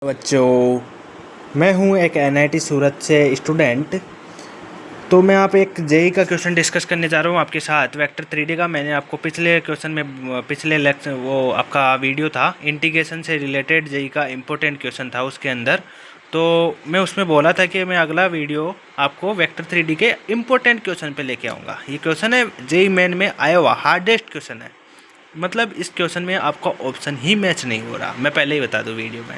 बच्चों, मैं हूं एक एनआईटी सूरत से स्टूडेंट। तो मैं आप एक जेई का क्वेश्चन डिस्कस करने जा रहा हूं आपके साथ। वेक्टर 3D का मैंने आपको पिछले क्वेश्चन में पिछले लेक्चर वो आपका वीडियो था इंटीग्रेशन से रिलेटेड जेई का इम्पोर्टेंट क्वेश्चन था उसके अंदर। तो मैं उसमें बोला था कि मैं अगला वीडियो आपको वेक्टर 3D के इम्पोर्टेंट क्वेश्चन पे लेके आऊँगा। ये क्वेश्चन है जेई मेन में आया हुआ हार्डेस्ट क्वेश्चन है। मतलब इस क्वेश्चन में आपका ऑप्शन ही मैच नहीं हो रहा। मैं पहले ही बता दूं वीडियो में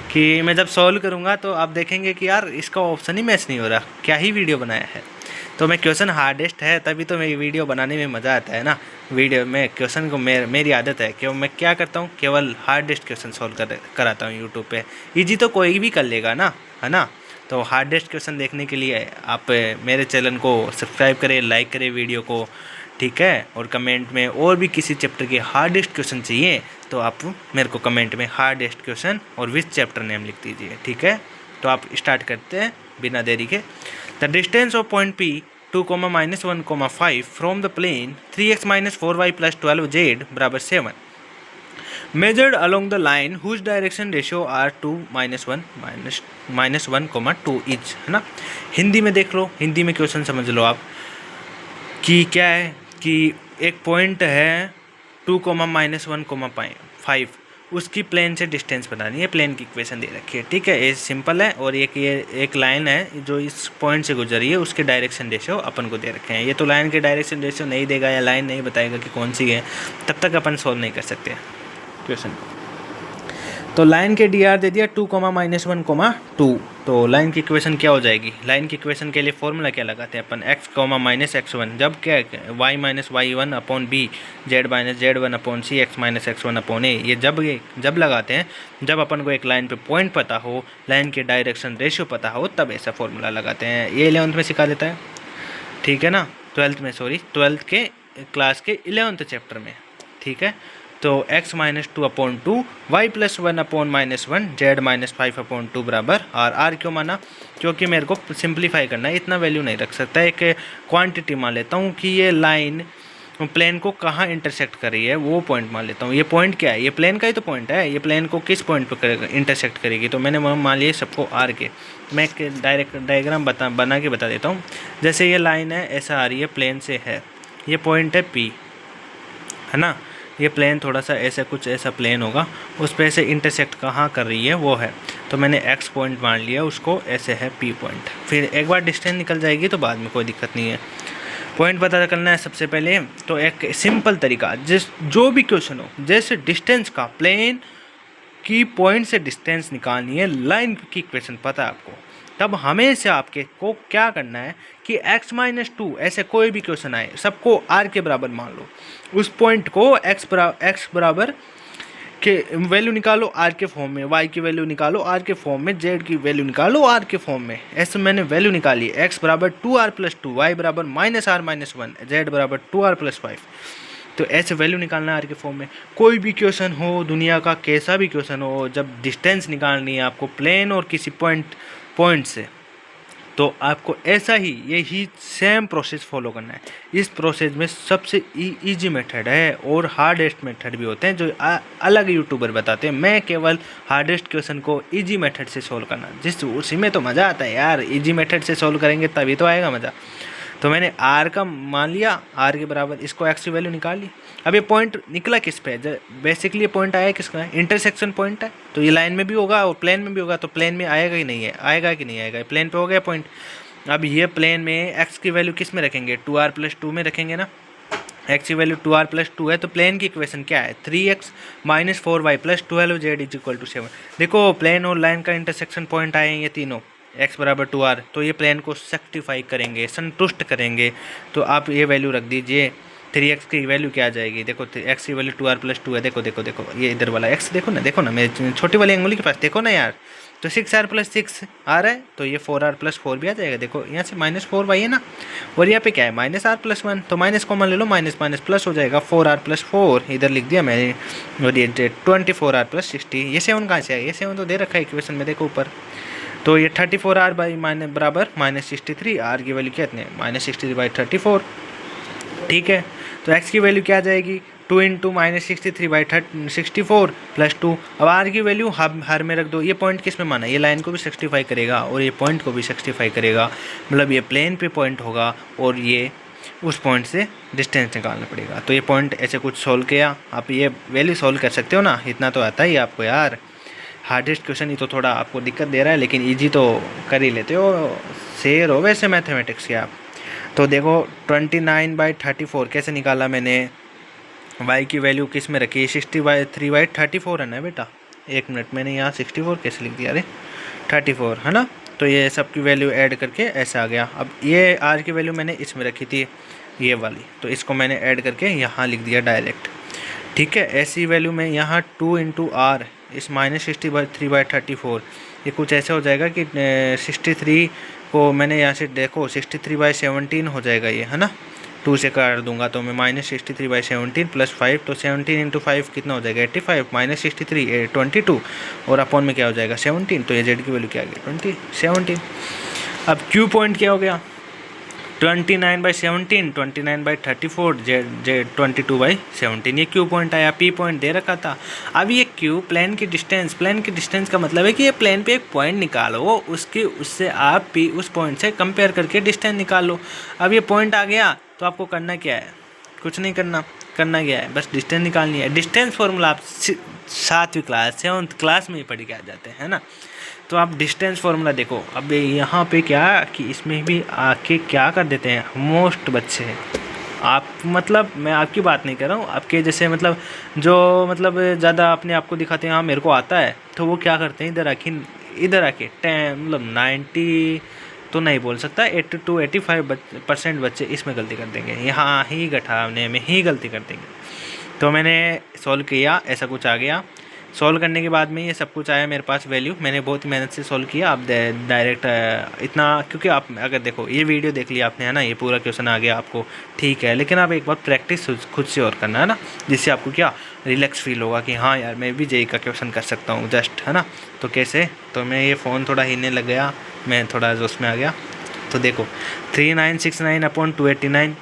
कि मैं जब सॉल्व करूंगा तो आप देखेंगे कि यार इसका ऑप्शन ही मैच नहीं हो रहा, क्या ही वीडियो बनाया है। तो मैं क्वेश्चन हार्डेस्ट है तभी तो मेरी वीडियो बनाने में मज़ा आता है ना। वीडियो में क्वेश्चन को मेरी आदत है कि मैं क्या करता हूँ, केवल हार्डेस्ट क्वेश्चन सॉल्व कराता हूँ यूट्यूब पे। ईजी तो कोई भी कर लेगा ना, है ना। तो हार्डेस्ट क्वेश्चन देखने के लिए आप मेरे चैनल को सब्सक्राइब करें, लाइक करें वीडियो को, ठीक है। और कमेंट में और भी किसी चैप्टर के हार्डेस्ट क्वेश्चन चाहिए तो आप मेरे को कमेंट में हार्डेस्ट क्वेश्चन और विच चैप्टर नेम लिख दीजिए, ठीक है। तो आप स्टार्ट करते हैं बिना देरी के। The distance of point P 2, -1, 5 from the plane 3x - 4y + 12z बराबर 7 measured along the line whose direction ratio are 2 -1 -2 each, है ना। हिंदी में देख लो, हिंदी में क्वेश्चन समझ लो आप कि क्या है कि एक पॉइंट है 2, -1, 5, उसकी प्लेन से डिस्टेंस बतानी है। प्लेन की इक्वेशन दे रखी है, ठीक है। ये सिंपल है। और ये एक लाइन है जो इस पॉइंट से गुजर रही है, उसके डायरेक्शन रेशियो अपन को दे रखे हैं। ये तो लाइन के डायरेक्शन रेशियो नहीं देगा या लाइन नहीं बताएगा कि कौन सी है, तब तक अपन सॉल्व नहीं कर सकते क्वेश्चन को। तो लाइन के डी आर दे दिया 2, -1, 2। तो लाइन की इक्वेशन क्या हो जाएगी? लाइन की इक्वेशन के लिए फॉर्मूला क्या लगाते हैं अपन? x, -x1 जब क्या y - y1 upon b, z - z1 upon c, x - x1 upon a। ये जब लगाते हैं जब अपन को एक लाइन पे पॉइंट पता हो, लाइन के डायरेक्शन रेशियो पता हो, तब ऐसा फॉर्मूला लगाते हैं। ये 11th में सिखा देता है, ठीक है ना। 12th के क्लास के 11th चैप्टर में, ठीक है। तो x - 2 upon 2, y + 1 upon -1, z - 5 upon 2 बराबर r क्यों माना? क्योंकि मेरे को सिंप्लीफाई करना है, इतना वैल्यू नहीं रख सकता। एक क्वांटिटी मान लेता हूँ कि ये लाइन प्लेन को कहाँ इंटरसेक्ट कर रही है, वो पॉइंट मान लेता हूँ। ये पॉइंट क्या है? ये प्लेन का ही तो पॉइंट है। ये प्लेन को किस पॉइंट पर इंटरसेक्ट करेगी? तो मैंने मान लिया सबको r के। मैं एक डायरेक्ट डायग्राम बना के बता देता हूँ। जैसे ये लाइन है, ऐसा आ रही है, प्लेन से है, ये पॉइंट है P, है ना। ये प्लेन थोड़ा सा ऐसा कुछ ऐसा प्लेन होगा, उस पर ऐसे इंटरसेक्ट कहाँ कर रही है वो है। तो मैंने x पॉइंट मान लिया, उसको ऐसे है P पॉइंट। फिर एक बार डिस्टेंस निकल जाएगी तो बाद में कोई दिक्कत नहीं है। पॉइंट पता करना है सबसे पहले। तो एक सिंपल तरीका, जो भी क्वेश्चन हो, जैसे डिस्टेंस का, प्लेन की पॉइंट से डिस्टेंस निकालनी है, लाइन की इक्वेशन पता है आपको, तब हमेशा आपके को क्या करना है कि x - 2 ऐसे कोई भी क्वेश्चन आए, सबको r के बराबर मान लो। उस पॉइंट को x बराबर के वैल्यू निकालो r के फॉर्म में, y की वैल्यू निकालो r के फॉर्म में, z की वैल्यू निकालो r के फॉर्म में। ऐसे मैंने वैल्यू निकाली, x बराबर 2r + 2, y बराबर -r - 1, z बराबर 2r + 5। तो ऐसे वैल्यू निकालना है आर के फॉर्म में। कोई भी क्वेश्चन हो, दुनिया का कैसा भी क्वेश्चन हो, जब डिस्टेंस निकालनी है आपको प्लेन और किसी पॉइंट से, तो आपको ऐसा ही यही सेम प्रोसेस फॉलो करना है। इस प्रोसेस में सबसे इजी मेथड है और हार्डेस्ट मेथड भी होते हैं जो अलग यूट्यूबर बताते हैं। मैं केवल हार्डेस्ट क्वेश्चन को इजी मेथड से सोल्व करना, उसी में तो मज़ा आता है यार। इजी मेथड से सोल्व करेंगे तभी तो आएगा मज़ा। तो मैंने r का मान लिया, r के बराबर, इसको x की वैल्यू निकाल ली। अब ये पॉइंट निकला किस पे? बेसिकली ये पॉइंट आया किसका है? इंटरसेक्शन पॉइंट है। तो ये लाइन में भी होगा और प्लेन में भी होगा। तो प्लेन में आएगा ही नहीं है, आएगा कि नहीं आएगा? प्लेन पे हो गया पॉइंट। अब ये प्लेन में x की वैल्यू किस में रखेंगे? 2r + 2 में रखेंगे ना। x की वैल्यू 2r + 2 है, तो प्लेन की इक्वेशन क्या है? 3x - 4y + 12z = 7। देखो, प्लेन और लाइन का इंटरसेक्शन पॉइंट आए हैं ये तीनों, x बराबर 2r। तो ये प्लेन को सेक्टिफाई करेंगे, संतुष्ट करेंगे। तो आप ये वैल्यू रख दीजिए। 3x की वैल्यू क्या आ जाएगी? देखो, x की वैल्यू 2r + 2 है। देखो ये इधर वाला x देखो ना मेरी छोटी वाली अंगुली के पास, देखो ना यार। तो 6r + 6 आ रहा है, तो ये 4r + 4 भी आ जाएगा। देखो यहाँ से -4y है ना, और यहाँ पे क्या है? -r + 1। तो माइनस कॉमन ले लो, माइनस प्लस हो जाएगा। 4r + 4 इधर लिख दिया मैंने, और ये 24r + 60। ये 7 कहाँ से आएगा? ये 7 तो दे रखा है इक्वेशन में, देखो ऊपर। तो ये 34r बराबर -63, r की वैल्यू कितने? -63/34, ठीक है। तो x की वैल्यू क्या आ जाएगी? 2 इंटू -63/64 + 2। अब आर की वैल्यू हर में रख दो। ये पॉइंट किस में माना, ये लाइन को भी 65 करेगा और ये पॉइंट को भी 65 करेगा, मतलब ये प्लेन पे पॉइंट होगा और ये उस पॉइंट से डिस्टेंस निकालना पड़ेगा। तो ये पॉइंट ऐसे कुछ सोल्व किया, आप ये वैल्यू सोल्व कर सकते हो ना, इतना तो आता ही आपको यार। हार्डेस्ट क्वेश्चन ही तो थोड़ा आपको दिक्कत दे रहा है, लेकिन इजी तो कर ही लेते हो, शेर हो वैसे मैथमेटिक्स के आप। तो देखो 29/34 कैसे निकाला मैंने, y की वैल्यू किस में रखी, 63/34 है ना बेटा। एक मिनट, मैंने यहाँ 64 कैसे लिख दिया, अरे 34 है ना। तो ये सब की वैल्यू ऐड करके ऐसा आ गया। अब ये r की वैल्यू मैंने इसमें रखी थी ये वाली, तो इसको मैंने ऐड करके यहाँ लिख दिया डायरेक्ट, ठीक है। ऐसी वैल्यू में यहाँ 2 इंटू आर इस -63/34, ये कुछ ऐसा हो जाएगा कि 63 को मैंने यहाँ से देखो 63/17 हो जाएगा ये, है ना। 2 से काट दूंगा तो मैं -63/17 + 5, तो 17 इंटू 5 कितना हो जाएगा 85, -63 22 और अपॉन में क्या हो जाएगा 17। तो ये जेड की वैल्यू क्या आ गई 17। अब क्यू पॉइंट क्या हो गया 29/17, 29/34, जेड 22/17, ये क्यू पॉइंट आया। पी पॉइंट दे रखा था। अब ये क्यू प्लेन की डिस्टेंस का मतलब है कि ये प्लेन पे एक पॉइंट निकालो, उससे आप पी उस पॉइंट से कंपेयर करके डिस्टेंस निकाल लो। अब ये पॉइंट आ गया तो आपको करना क्या है, कुछ नहीं करना क्या है, बस डिस्टेंस निकालनी है। डिस्टेंस फॉर्मूला आप 7वीं क्लास 7th क्लास में ही पढ़ के आ जाते हैं ना। तो आप डिस्टेंस फार्मूला देखो। अब यहाँ पे क्या कि इसमें भी आके क्या कर देते हैं मोस्ट बच्चे, आप मतलब मैं आपकी बात नहीं कर रहा हूँ, आपके जैसे मतलब जो मतलब ज़्यादा अपने आप को दिखाते हैं हाँ मेरे को आता है, तो वो क्या करते हैं इधर आके 10 मतलब 90 तो नहीं बोल सकता, 80 to 85% बच्चे इसमें गलती कर देंगे, यहाँ ही घटाने में ही गलती कर देंगे। तो मैंने सॉल्व किया, ऐसा कुछ आ गया। सॉल्व करने के बाद में ये सब कुछ आया मेरे पास वैल्यू, मैंने बहुत ही मेहनत से सॉल्व किया। आप डायरेक्ट इतना, क्योंकि आप अगर देखो ये वीडियो देख लिया आपने है ना, ये पूरा क्वेश्चन आ गया आपको, ठीक है, लेकिन आप एक बार प्रैक्टिस खुद से और करना है ना, जिससे आपको क्या रिलैक्स फील होगा कि हाँ यार मैं भी जेई का क्वेश्चन कर सकता हूँ जस्ट, है ना। तो कैसे, तो मैं ये फ़ोन थोड़ा हिलने लग गया, मैं थोड़ा जोश में आ गया। तो देखो 3969/289,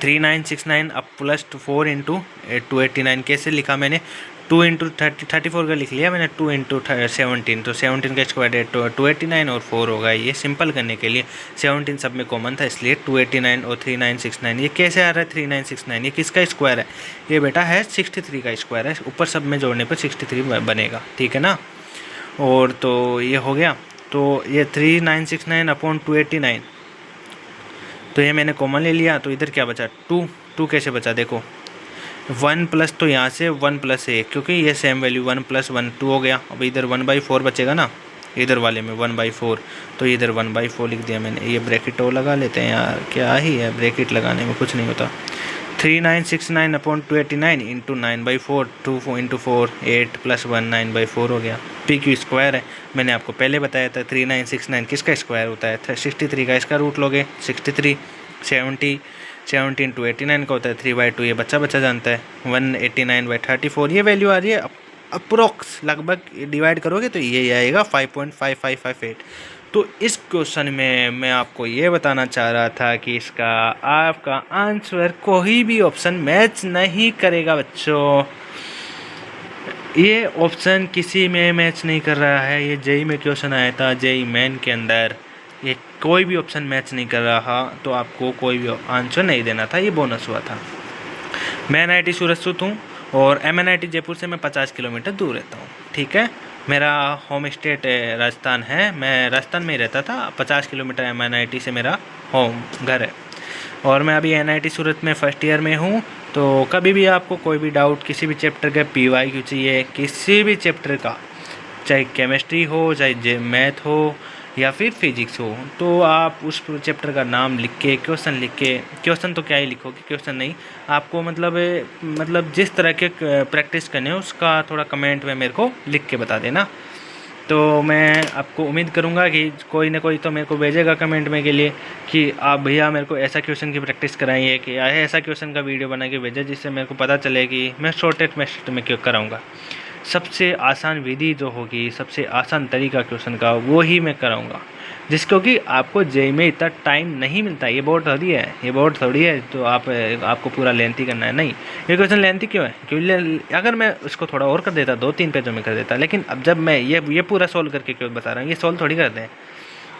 3969 अब +4 इंटू 289 कैसे लिखा मैंने, 2 इंटू 34 का लिख लिया मैंने, 2 इंटू 17, तो 17 का स्क्वायर है 289 और 4 होगा। ये सिंपल करने के लिए 17 सब में कॉमन था, इसलिए 289 और 3969। ये कैसे आ रहा है 3969, ये किसका स्क्वायर है, ये बेटा है 63 का स्क्वायर है, ऊपर सब में जोड़ने पर 63 बनेगा, ठीक है ना। और तो ये हो गया, तो ये 3969/289, तो ये मैंने कॉमन ले लिया, तो इधर क्या बचा 2 कैसे बचा देखो 1 प्लस, तो यहाँ से 1 + 1 क्योंकि ये सेम वैल्यू 1 + 1 2 हो गया। अब इधर 1/4 बचेगा ना, इधर वाले में 1/4, तो इधर 1/4 लिख दिया मैंने। ये ब्रैकेट और लगा लेते हैं यार, क्या ही है ब्रैकेट लगाने में, कुछ नहीं होता। 3969/289 इंटू 9/4, 2 इंटू 4 8 + 1 9/4 हो गया। पी क्यू स्क्वायर है, मैंने आपको पहले बताया था 3969 किसका स्क्वायर होता है 63 का, इसका रूट लोगे 63, 70 इंटू 89 का होता है 3/2, ये बच्चा जानता है 189/34, ये वैल्यू आ रही है अप्रोक्स, लगभग डिवाइड करोगे तो ये आएगा 5.5558। तो इस क्वेश्चन में मैं आपको ये बताना चाह रहा था कि इसका आपका आंसर कोई भी ऑप्शन मैच नहीं करेगा बच्चों, ये ऑप्शन किसी में मैच नहीं कर रहा है। ये जेई में क्वेश्चन आया था, जेई मेन के अंदर, ये कोई भी ऑप्शन मैच नहीं कर रहा, तो आपको कोई भी आंसर नहीं देना था, ये बोनस हुआ था। मैं NIT सूरत हूँ और MNIT जयपुर से मैं 50 किलोमीटर दूर रहता हूँ, ठीक है। मेरा होम स्टेट राजस्थान है, मैं राजस्थान में ही रहता था, 50 किलोमीटर MNIT से मेरा होम घर है, और मैं अभी NIT सूरत में फर्स्ट ईयर में हूँ। तो कभी भी आपको कोई भी डाउट किसी भी चैप्टर का PYQ चाहिए, किसी भी चैप्टर का, चाहे केमिस्ट्री हो, चाहे मैथ हो या फिर फिजिक्स हो, तो आप उस चैप्टर का नाम लिख के क्वेश्चन लिख के, क्वेश्चन तो क्या ही लिखोगे, क्वेश्चन नहीं, आपको मतलब जिस तरह के प्रैक्टिस करने हो उसका थोड़ा कमेंट में मेरे को लिख के बता देना। तो मैं आपको उम्मीद करूँगा कि कोई ना कोई तो मेरे को भेजेगा कमेंट में के लिए कि आप भैया मेरे को ऐसा क्वेश्चन की प्रैक्टिस कराइए, कि ऐसा क्वेश्चन का वीडियो बना के भेजें, जिससे मेरे को पता चले कि मैं शॉर्टेस्ट मेथड में क्यों कराऊँगा। सबसे आसान विधि जो होगी, सबसे आसान तरीका क्वेश्चन का, वो ही मैं कराऊंगा, जिसको कि आपको जेईई में इतना टाइम नहीं मिलता है। ये बोर्ड थोड़ी है तो आपको पूरा लेंथी करना है, नहीं। ये क्वेश्चन लेंथी क्यों है? क्योंकि अगर मैं इसको थोड़ा और कर देता, 2-3 पेजों में कर देता, लेकिन अब जब मैं ये पूरा सोल्व करके क्यों बता रहा हूँ, ये सोल्व थोड़ी करते हैं।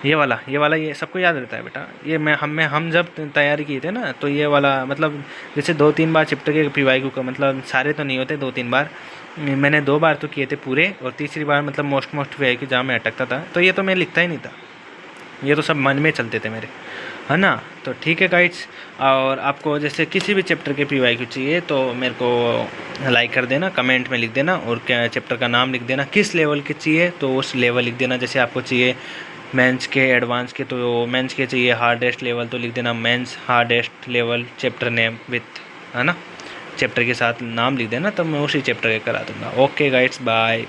ये वाला ये सबको याद रहता है बेटा। ये हम जब तैयारी किए थे ना, तो ये वाला मतलब जैसे 2-3 बार चैप्टर के पीवाईक्यू का, मतलब सारे तो नहीं होते, 2-3 बार, मैंने 2 बार तो किए थे पूरे, और तीसरी बार मतलब मोस्ट पीवाईक्यू जहाँ मैं अटकता था, तो ये तो मैं लिखता ही नहीं था, ये तो सब मन में चलते थे मेरे, है ना। तो ठीक है गाइड्स, और आपको जैसे किसी भी चैप्टर के पीवाईक्यू चाहिए तो मेरे को लाइक कर देना, कमेंट में लिख देना, और क्या चैप्टर का नाम लिख देना, किस लेवल के चाहिए तो उस लेवल लिख देना। जैसे आपको चाहिए मेंस के एडवांस के, तो मेंस के चाहिए हार्डेस्ट लेवल, तो लिख देना mains hardest level chapter name with, है ना, चैप्टर के साथ नाम लिख देना, तो मैं उसी चैप्टर के करा दूँगा। Okay guides, bye.